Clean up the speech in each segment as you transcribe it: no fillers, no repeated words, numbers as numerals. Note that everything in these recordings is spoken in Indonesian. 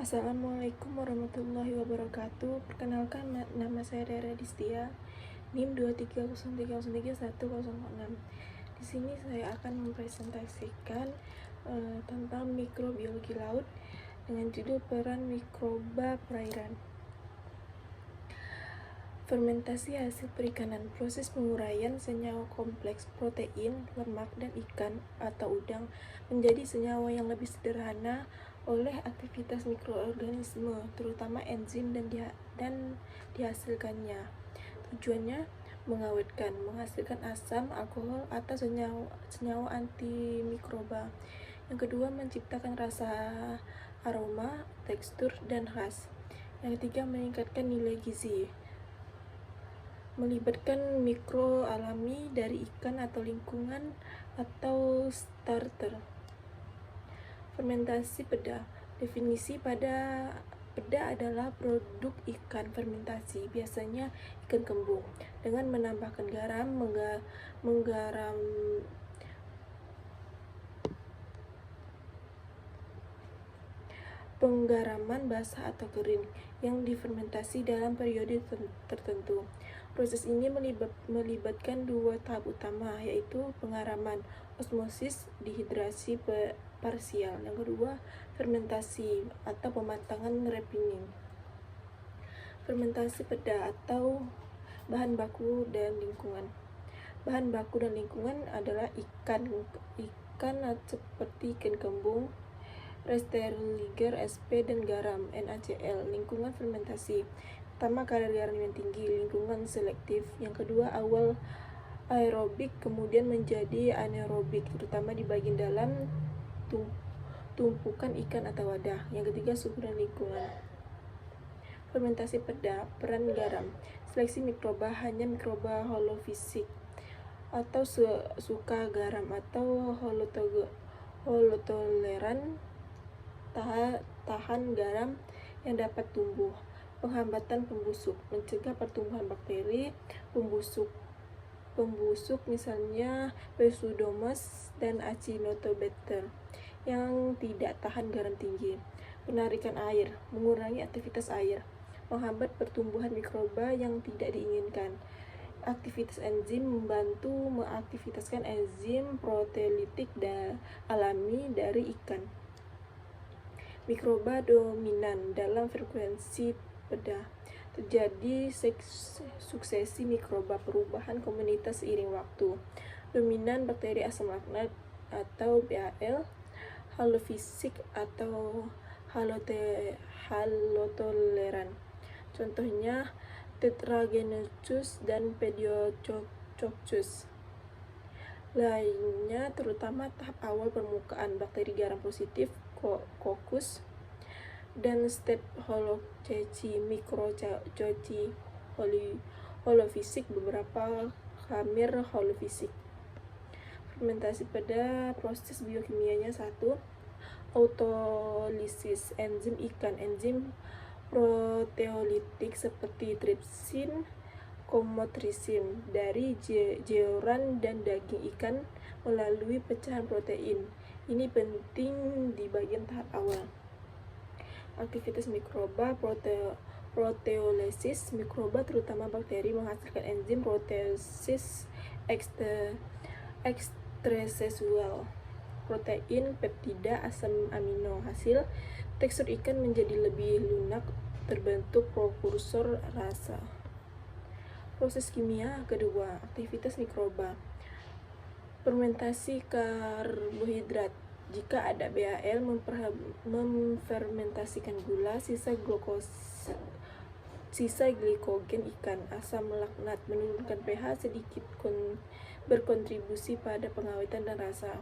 Assalamualaikum warahmatullahi wabarakatuh. Perkenalkan, nama saya Rera Distia, NIM 230303106. Di sini saya akan mempresentasikan tentang mikrobiologi laut dengan judul peran mikroba perairan. Fermentasi hasil perikanan, proses penguraian senyawa kompleks protein, lemak, dan ikan atau udang menjadi senyawa yang lebih sederhana oleh aktivitas mikroorganisme, terutama enzim dan dihasilkannya. Tujuannya mengawetkan, menghasilkan asam, alkohol, atau senyawa antimikroba. Yang kedua, menciptakan rasa, aroma, tekstur, dan khas. Yang ketiga, meningkatkan nilai gizi, melibatkan mikro alami dari ikan atau lingkungan atau starter. Fermentasi peda. Definisi pada peda adalah produk ikan fermentasi, biasanya ikan kembung, dengan menambahkan garam, menggaram penggaraman basah atau kering yang difermentasi dalam periode tertentu. Proses ini melibatkan dua tahap utama, yaitu pengaraman, osmosis, dehidrasi parsial. Yang kedua, fermentasi atau pematangan refining. Fermentasi peda atau bahan baku dan lingkungan. Bahan baku dan lingkungan adalah ikan seperti ikan kembung, Resterliger SP, dan garam NaCl. Lingkungan fermentasi: pertama, kadar garam yang tinggi, lingkungan selektif. Yang kedua, awal aerobik kemudian menjadi anaerobik, terutama di bagian dalam tumpukan ikan atau wadah. Yang ketiga, suhu dan lingkungan. Fermentasi peda, peran garam. Seleksi mikroba, hanya mikroba holofisik atau suka garam atau holotoleran tahan garam yang dapat tumbuh. Penghambatan pembusuk, mencegah pertumbuhan bakteri pembusuk misalnya Pseudomonas dan Acinetobacter yang tidak tahan garam tinggi. Penarikan air, mengurangi aktivitas air, menghambat pertumbuhan mikroba yang tidak diinginkan. Aktivitas enzim, membantu mengaktifkan enzim proteolitik alami dari ikan. Mikroba dominan dalam frekuensi peda. Terjadi suksesi mikroba perubahan komunitas seiring waktu. Dominan bakteri asam laknat atau BAL, halofisik atau halotoleran. Contohnya Tetragonosus dan Pediococcus. Lainnya terutama tahap awal permukaan bakteri garam positif Coccus dan Streptococcus micrococcus holofisik, beberapa khamir holofisik. Fermentasi peda, proses biokimianya: 1. Autolisis enzim ikan, enzim proteolitik seperti tripsin, komotrisin dari jeoran dan daging ikan melalui pecahan protein. Ini penting di bagian tahap awal. Aktivitas mikroba, proteolysis. Mikroba, terutama bakteri, menghasilkan enzim proteolysis ekstraselular protein, peptida, asam amino. Hasil: tekstur ikan menjadi lebih lunak, terbentuk prekursor rasa. Proses kimia kedua, aktivitas mikroba. Fermentasi karbohidrat. Jika ada BAL, memfermentasikan gula, sisa glikogen ikan. Asam laknat menurunkan pH sedikit, berkontribusi pada pengawetan dan rasa.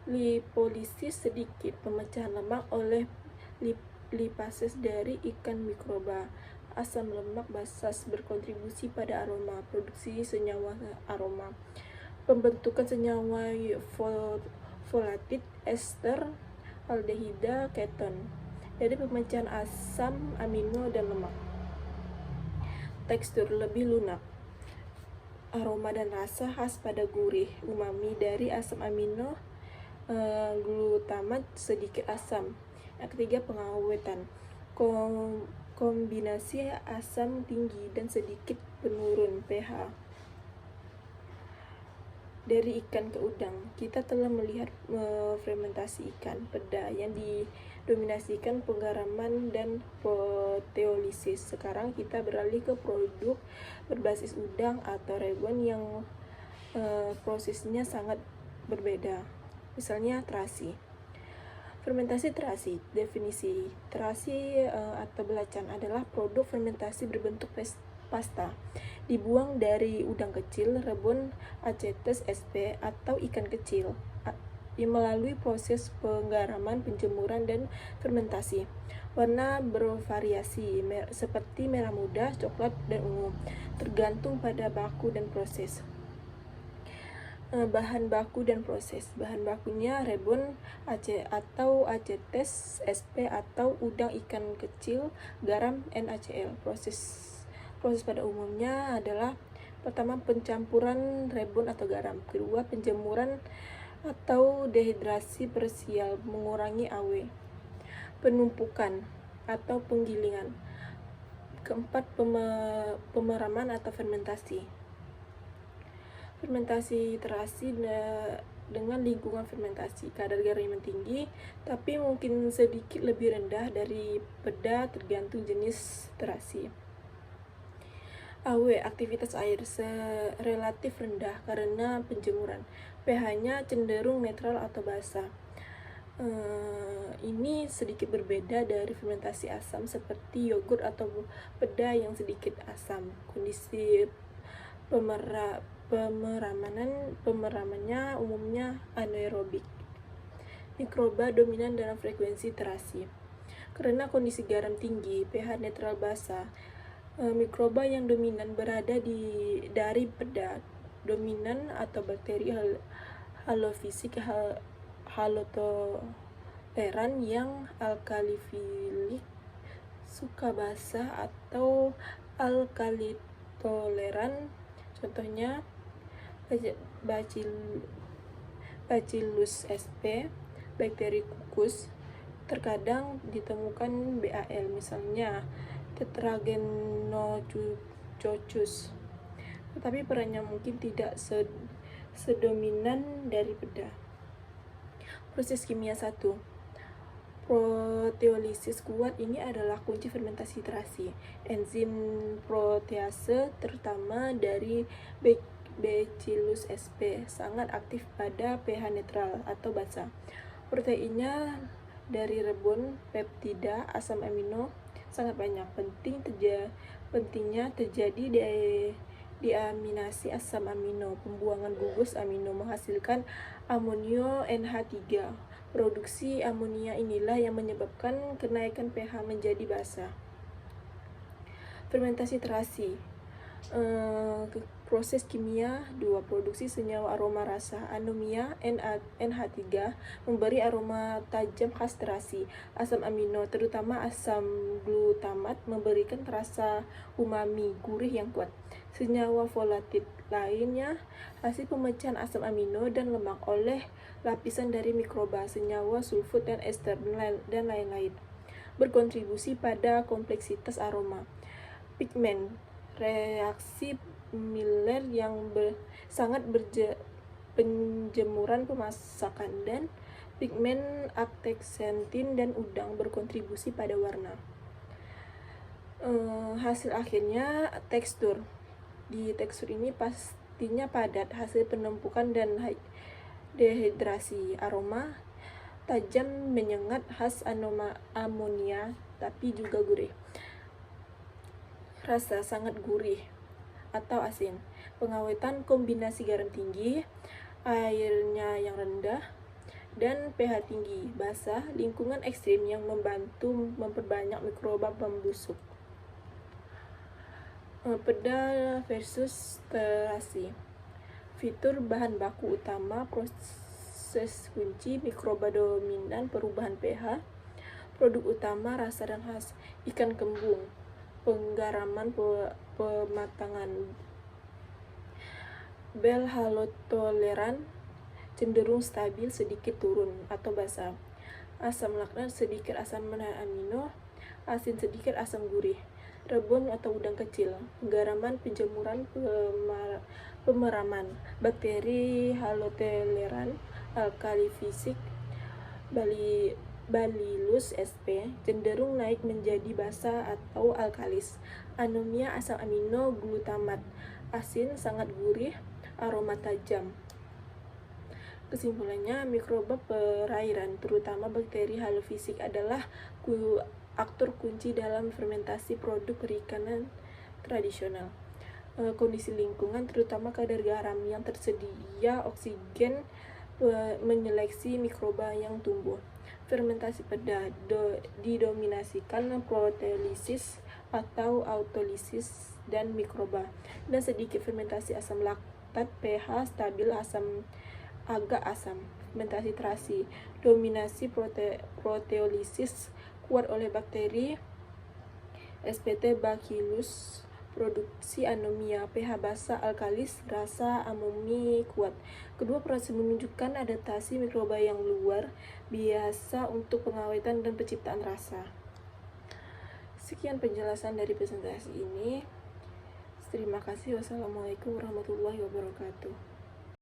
Lipolisis sedikit, pemecahan lemak oleh lipases dari ikan mikroba. Asam lemak basas berkontribusi pada aroma, produksi senyawa aroma. Pembentukan senyawa volatid ester aldehida keton dari pemecahan asam amino dan lemak. Tekstur lebih lunak, aroma dan rasa khas pada gurih, umami dari asam amino, glutamat sedikit asam. Yang ketiga, pengawetan. Kombinasi asam tinggi dan sedikit penurun pH dari ikan ke udang. Kita telah melihat fermentasi ikan peda yang didominasikan penggaraman dan proteolisis. Sekarang kita beralih ke produk berbasis udang atau rebon yang prosesnya sangat berbeda. Misalnya terasi. Fermentasi terasi. Definisi terasi atau belacan adalah produk fermentasi berbentuk pasta dibuang dari udang kecil, rebon Achates sp atau ikan kecil melalui proses penggaraman, penjemuran, dan fermentasi. Warna bervariasi seperti merah muda, coklat, dan ungu, tergantung pada baku dan proses. Bahan baku dan proses. Bahan bakunya rebon atau Achates sp atau udang ikan kecil, garam, NaCl. Proses pada umumnya adalah: pertama, pencampuran rebon atau garam; kedua, penjemuran atau dehidrasi parsial mengurangi AW; penumpukan atau penggilingan; keempat, pemeraman atau fermentasi. Fermentasi terasi dengan lingkungan fermentasi. Kadar garam yang tinggi, tapi mungkin sedikit lebih rendah dari peda tergantung jenis terasi. AW, aktivitas air relatif rendah karena penjemuran. pH-nya cenderung netral atau basah. Ini sedikit berbeda dari fermentasi asam seperti yogurt atau peda yang sedikit asam. Kondisi pemeramannya umumnya anaerobik. Mikroba dominan dalam frekuensi terasi. Karena kondisi garam tinggi, pH netral basah, mikroba yang dominan berada dari peda dominan atau bakteri halofisik halotoleran yang alkalifilik, suka basah, atau alkalitoleran. Contohnya Bacillus sp, bakteri kukus. Terkadang ditemukan BAL, misalnya Tetragenococcus, tetapi perannya mungkin tidak sedominan dari peda. Proses kimia 1. Proteolisis kuat ini adalah kunci fermentasi terasi. Enzim protease, terutama dari Bacillus sp, sangat aktif pada pH netral atau basah. Proteinnya dari rebon, peptida, asam amino sangat banyak. Pentingnya terjadi deaminasi asam amino, pembuangan gugus amino menghasilkan amonio NH3. Produksi amonia inilah yang menyebabkan kenaikan pH menjadi basah. Fermentasi terasi. Proses kimia 2. Produksi senyawa aroma rasa. Anomia NH3 memberi aroma tajam khas terasi. Asam amino, terutama asam glutamat, memberikan rasa umami gurih yang kuat. Senyawa volatil lainnya hasil pemecahan asam amino dan lemak oleh lapisan dari mikroba, senyawa sulfur dan ester, dan lain-lain. Berkontribusi pada kompleksitas aroma. Pigmen, reaksi Miller yang sangat penjemuran pemasakan, dan pigmen akteksentin dan udang berkontribusi pada warna. Hasil akhirnya tekstur. Di tekstur ini pastinya padat, hasil penumpukan dan dehidrasi. Aroma tajam menyengat khas amonia, tapi juga gurih. Rasa sangat gurih atau asin. Pengawetan kombinasi garam tinggi, airnya yang rendah, dan pH tinggi, basah. Lingkungan ekstrim yang membantu memperbanyak mikroba pembusuk. Peda versus terasi. Fitur bahan baku utama, proses kunci, mikroba dominan, perubahan pH. Produk utama, rasa dan khas, ikan kembung, penggaraman, pematangan. Bel halotoleran, cenderung stabil, sedikit turun atau basah. asam laktat sedikit asam amino, asin sedikit asam gurih, rebun atau udang kecil, penggaraman, penjemuran, pemeraman, bakteri halotoleran, alkali fisik, Bacillus sp cenderung naik menjadi basa atau alkalis, anomia asam amino glutamat, asin sangat gurih, aroma tajam. Kesimpulannya, mikroba perairan, terutama bakteri halofisik, adalah aktor kunci dalam fermentasi produk perikanan tradisional. Kondisi lingkungan, terutama kadar garam yang tersedia, oksigen, menyeleksi mikroba yang tumbuh. Fermentasi didominasikan proteolisis atau autolisis dan mikroba, dan sedikit fermentasi asam laktat, pH stabil, agak asam. Fermentasi terasi, dominasi proteolisis kuat oleh bakteri SPT Bacillus, produksi anomia, pH basa alkalis, rasa amomi kuat. Kedua proses menunjukkan adaptasi mikroba yang luar biasa untuk pengawetan dan penciptaan rasa. Sekian penjelasan dari presentasi ini. Terima kasih. Wassalamualaikum warahmatullahi wabarakatuh.